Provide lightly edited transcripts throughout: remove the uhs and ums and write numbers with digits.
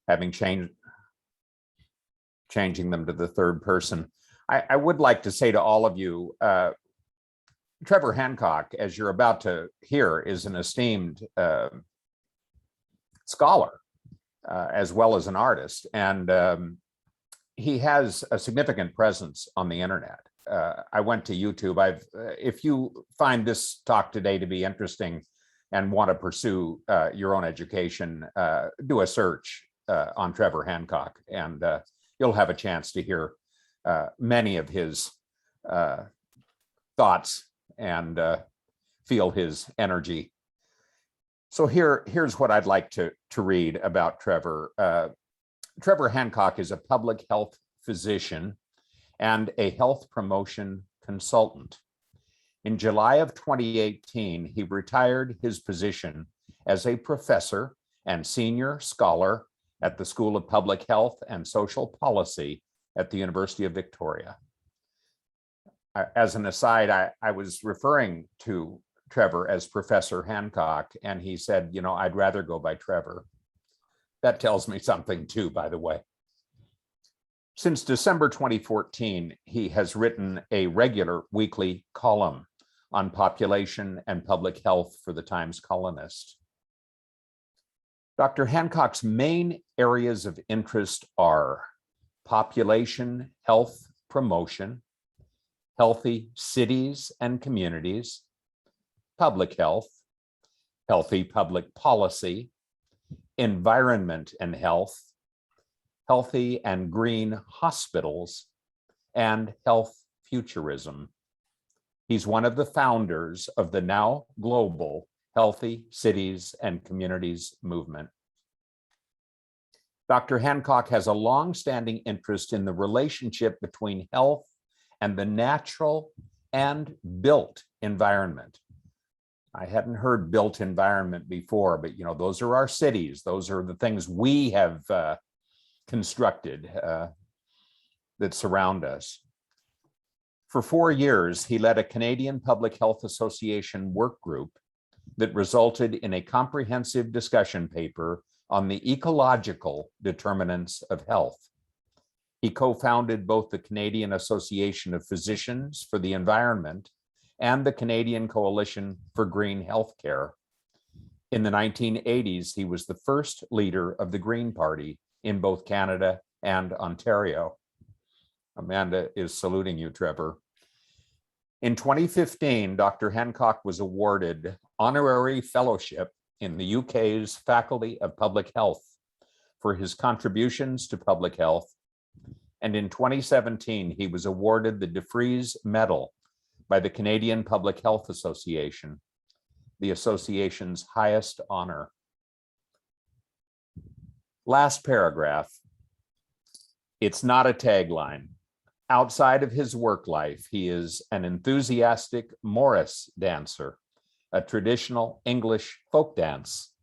having changing them to the third person. I would like to say to all of you, Trevor Hancock, as you're about to hear, is an esteemed scholar as well as an artist, and he has a significant presence on the internet. I went to YouTube. If you find this talk today to be interesting and want to pursue your own education, do a search on Trevor Hancock, and you'll have a chance to hear many of his thoughts and feel his energy. So here's what I'd like to read about Trevor. Trevor Hancock is a public health physician and a health promotion consultant. In July of 2018, he retired his position as a professor and senior scholar at the School of Public Health and Social Policy at the University of Victoria. As an aside, I was referring to Trevor as Professor Hancock, and he said, you know, I'd rather go by Trevor. That tells me something too, by the way. Since December 2014, he has written a regular weekly column on population and public health for the Times Colonist. Dr. Hancock's main areas of interest are population health promotion, healthy cities and communities, public health, healthy public policy, environment and health, healthy and green hospitals, and health futurism. He's one of the founders of the now global Healthy Cities and Communities movement. Dr. Hancock has a long-standing interest in the relationship between health and the natural and built environment. I hadn't heard built environment before, but you know, those are our cities. Those are the things we have constructed that surround us. For 4 years, he led a Canadian Public Health Association work group that resulted in a comprehensive discussion paper on the ecological determinants of health. He co-founded both the Canadian Association of Physicians for the Environment and the Canadian Coalition for Green Healthcare. In the 1980s, he was the first leader of the Green Party in both Canada and Ontario. Amanda is saluting you, Trevor. In 2015, Dr. Hancock was awarded honorary fellowship in the UK's Faculty of Public Health for his contributions to public health. And in 2017, he was awarded the De Vries Medal by the Canadian Public Health Association, the association's highest honor. Last paragraph. It's not a tagline. Outside of his work life, he is an enthusiastic Morris dancer, a traditional English folk dance,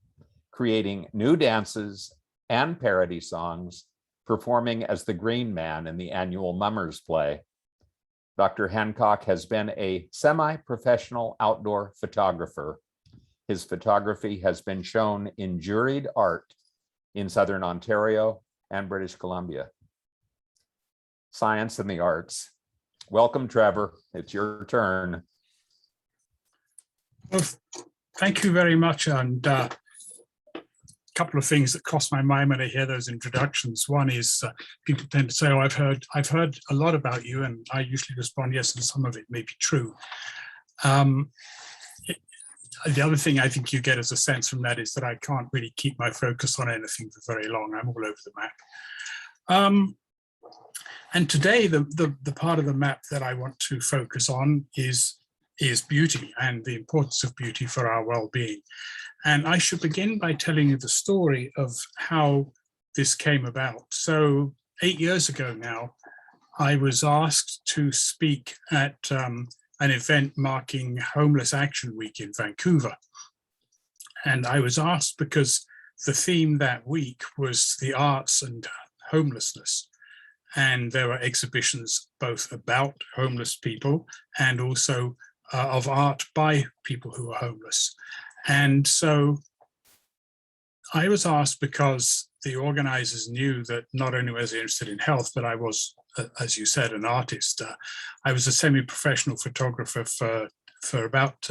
creating new dances and parody songs, performing as the Green Man in the annual Mummers play. Dr. Hancock has been a semi-professional outdoor photographer. His photography has been shown in juried art in Southern Ontario and British Columbia. Science and the arts. Welcome, Trevor. It's your turn. Well, thank you very much. And a couple of things that cross my mind when I hear those introductions. One is people tend to say, "Oh, I've heard a lot about you," and I usually respond, "Yes," and some of it may be true. The other thing I think you get as a sense from that is that I can't really keep my focus on anything for very long. I'm all over the map. And today, the part of the map that I want to focus on is beauty and the importance of beauty for our well-being. And I should begin by telling you the story of how this came about. So 8 years ago now, I was asked to speak at an event marking Homeless Action Week in Vancouver. And I was asked because the theme that week was the arts and homelessness. And there were exhibitions both about homeless people and also of art by people who are homeless. And so I was asked because the organizers knew that not only was I interested in health, but I was, as you said, an artist. I was a semi-professional photographer for about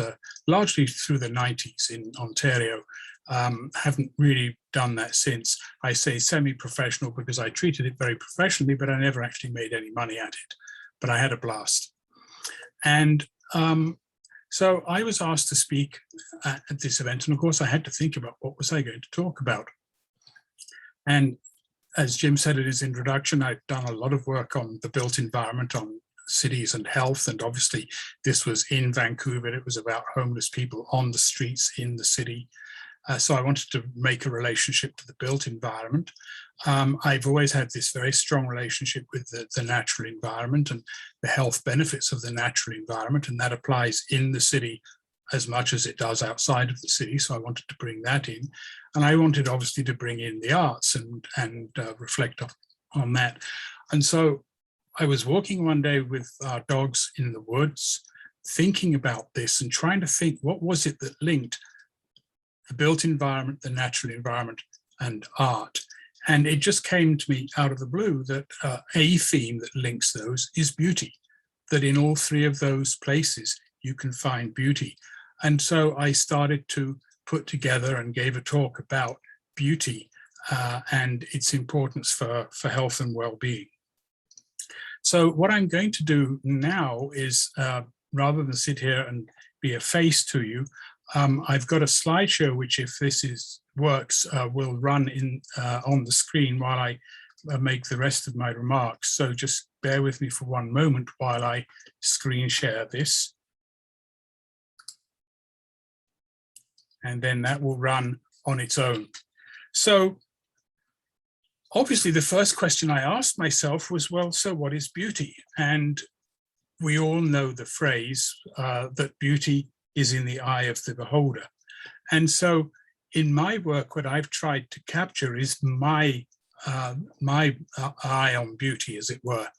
largely through the 90s in Ontario. Haven't really done that since. I say semi-professional because I treated it very professionally, but I never actually made any money at it. But I had a blast. And so I was asked to speak at this event. And of course, I had to think about what was I going to talk about. And as Jim said in his introduction, I've done a lot of work on the built environment, on cities and health. And obviously, this was in Vancouver. It was about homeless people on the streets in the city. So I wanted to make a relationship to the built environment. I've always had this very strong relationship with the natural environment and the health benefits of the natural environment, and that applies in the city as much as it does outside of the city. So I wanted to bring that in. And I wanted obviously to bring in the arts and reflect on that. And so I was walking one day with our dogs in the woods, thinking about this and trying to think, what was it that linked the built environment, the natural environment, and art? And it just came to me out of the blue that a theme that links those is beauty, that in all three of those places, you can find beauty. And so I started to put together and gave a talk about beauty and its importance for health and well-being. So what I'm going to do now is, rather than sit here and be a face to you, I've got a slideshow, which if this works, will run on the screen while I make the rest of my remarks. So just bear with me for one moment while I screen share this. And then that will run on its own. So obviously the first question I asked myself was, well, so what is beauty? And we all know the phrase that beauty is in the eye of the beholder. And so in my work, what I've tried to capture is my eye on beauty, as it were.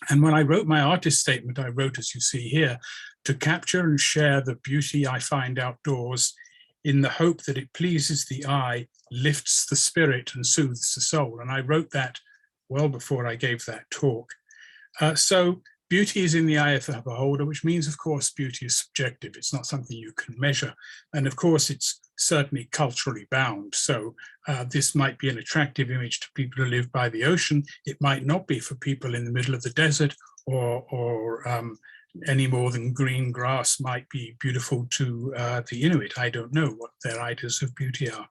And when I wrote my artist statement, I wrote, as you see here, to capture and share the beauty I find outdoors in the hope that it pleases the eye, lifts the spirit and soothes the soul. And I wrote that well before I gave that talk. So beauty is in the eye of the beholder, which means, of course, beauty is subjective. It's not something you can measure. And of course, it's certainly culturally bound. So this might be an attractive image to people who live by the ocean. It might not be for people in the middle of the desert, or any more than green grass might be beautiful to the Inuit. I don't know what their ideas of beauty are.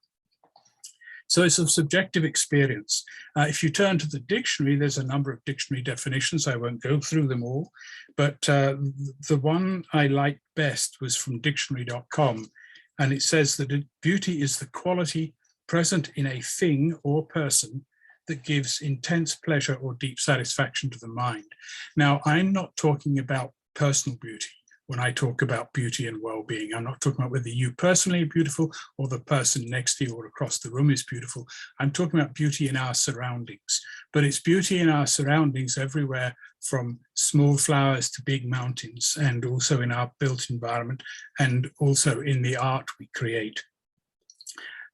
So it's a subjective experience. If you turn to the dictionary, there's a number of dictionary definitions. I won't go through them all, but the one I liked best was from dictionary.com. And it says that beauty is the quality present in a thing or person that gives intense pleasure or deep satisfaction to the mind. Now, I'm not talking about personal beauty when I talk about beauty and well-being. I'm not talking about whether you personally are beautiful or the person next to you or across the room is beautiful. I'm talking about beauty in our surroundings, but it's beauty in our surroundings everywhere, from small flowers to big mountains, and also in our built environment, and also in the art we create.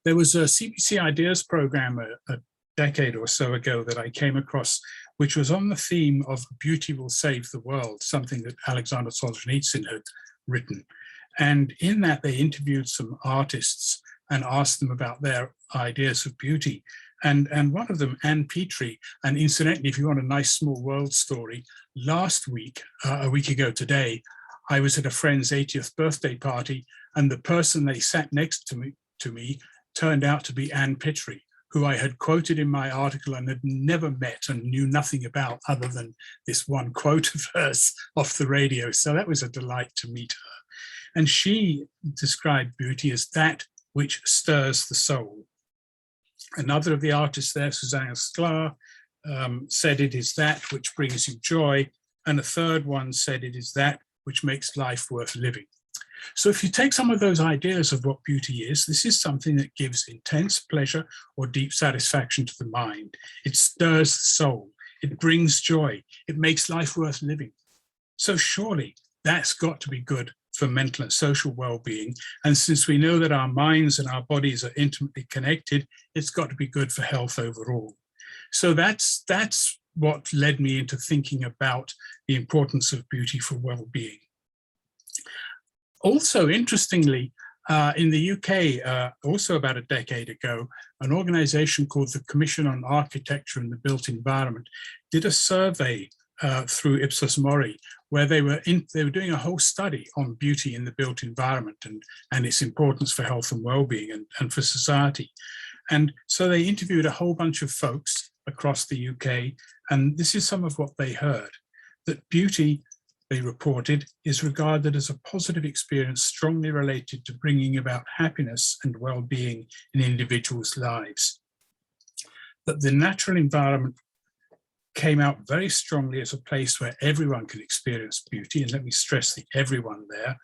There was a CBC Ideas program a decade or so ago that I came across, which was on the theme of beauty will save the world, something that Alexander Solzhenitsyn had written. And in that, they interviewed some artists and asked them about their ideas of beauty. And one of them, Anne Petrie, and incidentally, if you want a nice small world story, last week, a week ago today, I was at a friend's 80th birthday party, and the person they sat next to me turned out to be Anne Petrie, who I had quoted in my article and had never met and knew nothing about other than this one quote of hers off the radio. So that was a delight to meet her. And she described beauty as that which stirs the soul. Another of the artists there, Susanna Sklar, said it is that which brings you joy. And a third one said it is that which makes life worth living. So if you take some of those ideas of what beauty is, this is something that gives intense pleasure or deep satisfaction to the mind. It stirs the soul. It brings joy. It makes life worth living. So surely that's got to be good for mental and social well-being. And since we know that our minds and our bodies are intimately connected, it's got to be good for health overall. So that's what led me into thinking about the importance of beauty for well-being. Also, interestingly, in the UK, also about a decade ago, an organization called the Commission on Architecture and the Built Environment did a survey through Ipsos Mori, where they were doing a whole study on beauty in the built environment and its importance for health and well-being and for society. And so they interviewed a whole bunch of folks across the UK, and this is some of what they heard: that beauty, they reported, is regarded as a positive experience strongly related to bringing about happiness and well-being in individuals' lives. That the natural environment came out very strongly as a place where everyone can experience beauty, and let me stress the everyone there,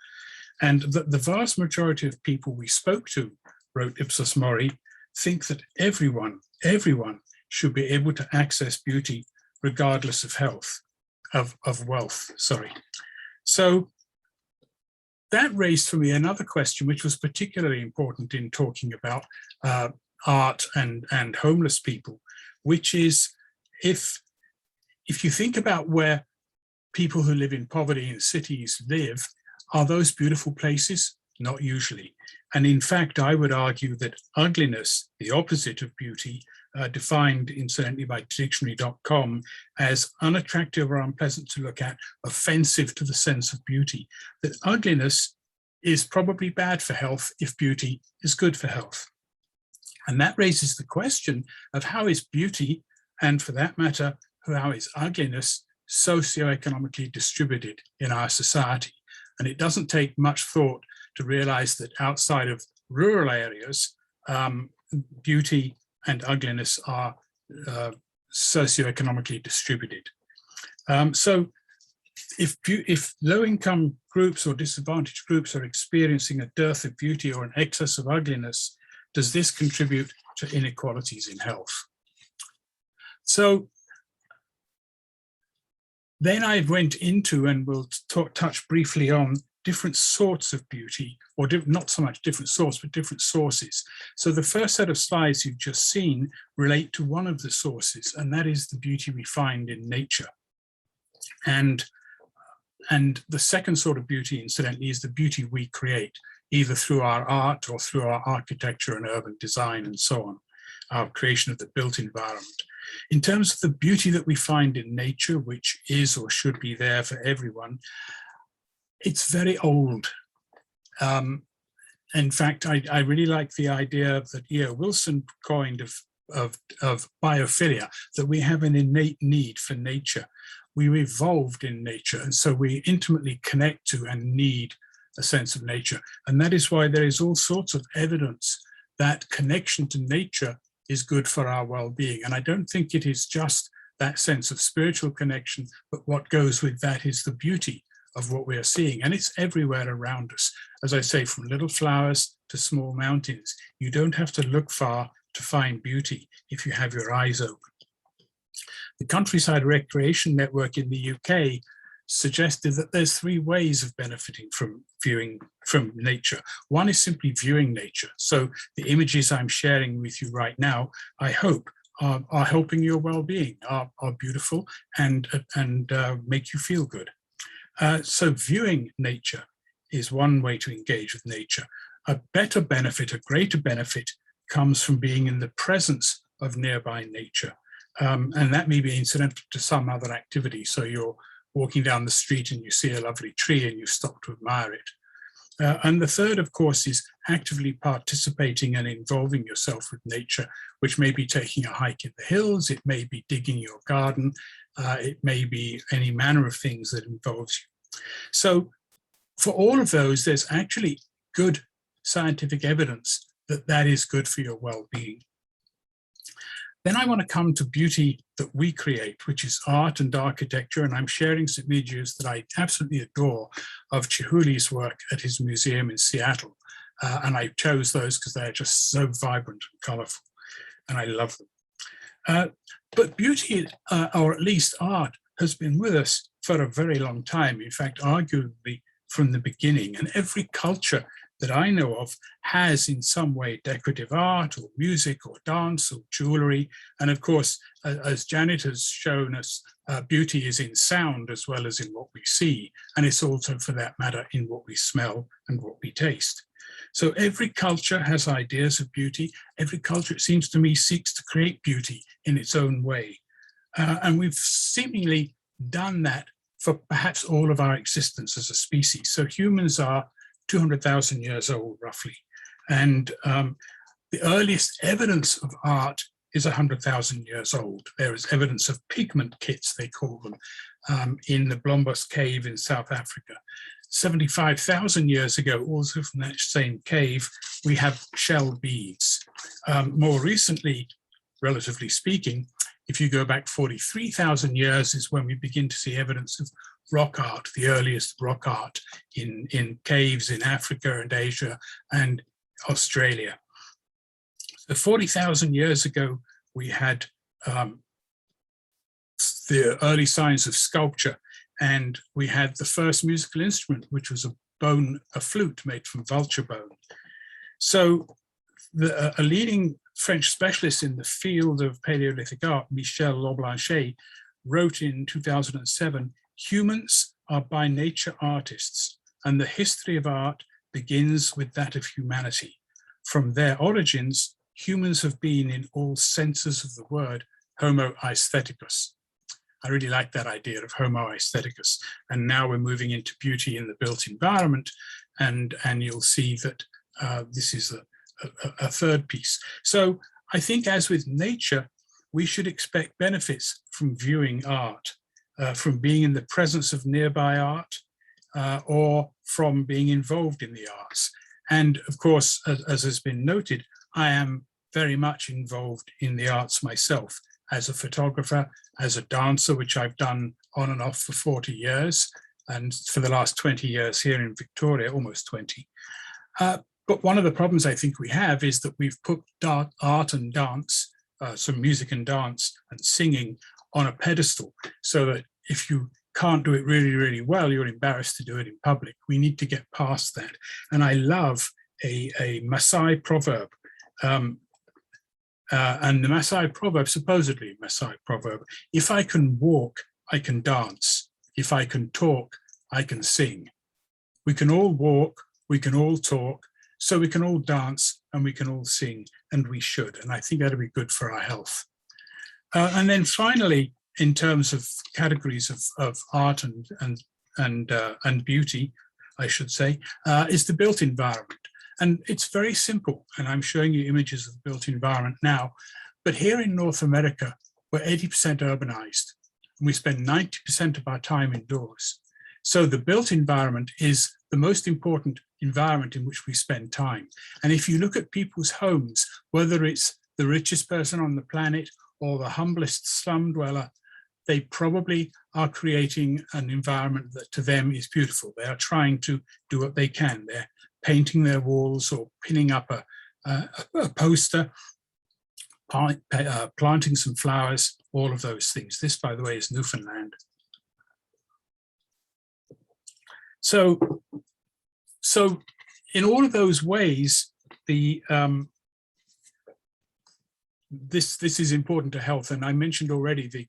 and that the vast majority of people we spoke to, wrote Ipsos Mori, think that everyone should be able to access beauty regardless of wealth. So that raised for me another question, which was particularly important in talking about art and homeless people, which is if you think about where people who live in poverty in cities live, are those beautiful places? Not usually. And in fact, I would argue that ugliness, the opposite of beauty, defined incidentally by dictionary.com as unattractive or unpleasant to look at, offensive to the sense of beauty, that ugliness is probably bad for health if beauty is good for health. And that raises the question of how is beauty, and for that matter, how is ugliness, socioeconomically distributed in our society? And it doesn't take much thought to realize that outside of rural areas, beauty and ugliness are socioeconomically distributed. So if low-income groups or disadvantaged groups are experiencing a dearth of beauty or an excess of ugliness, does this contribute to inequalities in health? So then I went into, and we'll touch briefly on, different sorts of beauty, or not so much different sorts, but different sources. So the first set of slides you've just seen relate to one of the sources, and that is the beauty we find in nature. And the second sort of beauty, incidentally, is the beauty we create, either through our art or through our architecture and urban design and so on, our creation of the built environment. In terms of the beauty that we find in nature, which is or should be there for everyone, it's very old. In fact, I really like the idea that E.O. Wilson coined of biophilia, that we have an innate need for nature. We evolved in nature, and so we intimately connect to and need a sense of nature. And that is why there is all sorts of evidence that connection to nature is good for our well-being. And I don't think it is just that sense of spiritual connection, but what goes with that is the beauty of what we are seeing. And it's everywhere around us. As I say, from little flowers to small mountains, you don't have to look far to find beauty if you have your eyes open. The Countryside Recreation Network in the UK suggested that there's 3 ways of benefiting from viewing from nature. One is simply viewing nature. So the images I'm sharing with you right now, I hope, are helping your well-being, are beautiful and make you feel good. So viewing nature is one way to engage with nature. A better benefit, a greater benefit, comes from being in the presence of nearby nature. And that may be incidental to some other activity. So you're walking down the street and you see a lovely tree and you stop to admire it. And the third, of course, is actively participating and involving yourself with nature, which may be taking a hike in the hills, it may be digging your garden, it may be any manner of things that involves you. So for all of those, there's actually good scientific evidence that that is good for your well-being. Then I want to come to beauty that we create, which is art and architecture. And I'm sharing some images that I absolutely adore of Chihuly's work at his museum in Seattle. And I chose those because they're just so vibrant and colorful, and I love them. But beauty, or at least art, has been with us for a very long time. In fact, arguably from the beginning. And every culture that I know of has in some way decorative art or music or dance or jewelry. And of course, as Janet has shown us, beauty is in sound as well as in what we see. And it's also, for that matter, in what we smell and what we taste. So every culture has ideas of beauty. Every culture, it seems to me, seeks to create beauty in its own way. And we've seemingly done that for perhaps all of our existence as a species. So humans are 200,000 years old, roughly. And the earliest evidence of art is 100,000 years old. There is evidence of pigment kits, they call them, in the Blombos cave in South Africa. 75,000 years ago, also from that same cave, we have shell beads. More recently, relatively speaking, if you go back 43,000 years is when we begin to see evidence of rock art, the earliest rock art in caves in Africa and Asia and Australia. So 40,000 years ago, we had the early signs of sculpture, and we had the first musical instrument, which was a flute made from vulture bone. So a leading French specialist in the field of Paleolithic art, Michel Leblanchet, wrote in 2007, "Humans are by nature artists, and the history of art begins with that of humanity. From their origins, humans have been, in all senses of the word, Homo aestheticus." I really like that idea of Homo aestheticus. And now we're moving into beauty in the built environment, and you'll see that this is a third piece. So I think, as with nature, we should expect benefits from viewing art, from being in the presence of nearby art, or from being involved in the arts. And of course, as has been noted, I am very much involved in the arts myself, as a photographer, as a dancer, which I've done on and off for 40 years, and for the last 20 years here in Victoria, almost 20. But one of the problems I think we have is that we've put art and dance, so music and dance and singing, on a pedestal, so that if you can't do it really, really well, you're embarrassed to do it in public. We need to get past that. And I love a Maasai proverb. And the Maasai proverb, supposedly a Maasai proverb, "If I can walk, I can dance. If I can talk, I can sing." We can all walk, we can all talk, so we can all dance and we can all sing, and we should. And I think that'll be good for our health. And then finally, in terms of categories of art and beauty, I should say, is the built environment. And it's very simple, and I'm showing you images of the built environment now. But here in North America, we're 80% urbanized, and we spend 90% of our time indoors. So the built environment is the most important environment in which we spend time. And if you look at people's homes, whether it's the richest person on the planet or the humblest slum dweller, they probably are creating an environment that to them is beautiful. They are trying to do what they can. They're painting their walls or pinning up a poster, planting some flowers, all of those things. This, by the way, is Newfoundland. So in all of those ways, this is important to health. And I mentioned already the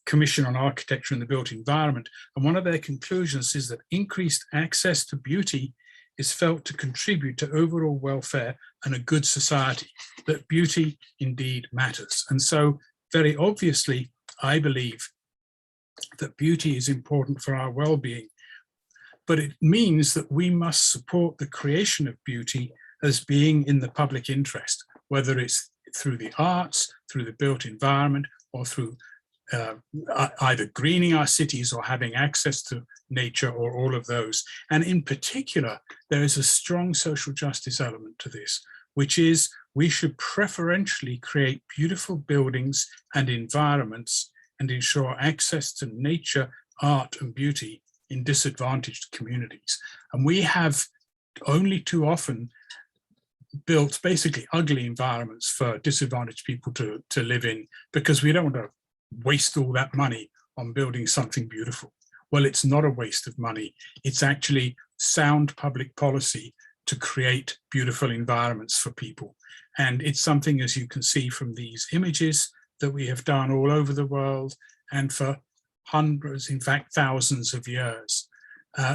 Commission on Architecture and the Built Environment. And one of their conclusions is that increased access to beauty is felt to contribute to overall welfare and a good society, that beauty indeed matters. And so very obviously, I believe that beauty is important for our well-being, but it means that we must support the creation of beauty as being in the public interest, whether it's through the arts, through the built environment, or through either greening our cities or having access to nature, or all of those. And in particular, there is a strong social justice element to this, which is we should preferentially create beautiful buildings and environments and ensure access to nature, art, and beauty in disadvantaged communities. And we have only too often built basically ugly environments for disadvantaged people to live in, because we don't want to waste all that money on building something beautiful. well, it's not a waste of money. It's actually sound public policy to create beautiful environments for people. And it's something, as you can see from these images, that we have done all over the world and for hundreds, in fact, thousands of years.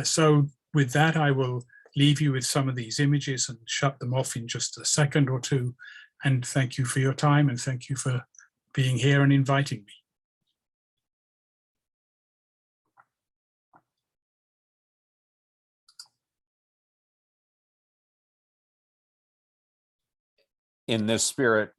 So with that, I will leave you with some of these images and shut them off in just a second or two. And thank you for your time, and thank you for being here and inviting me. In this spirit,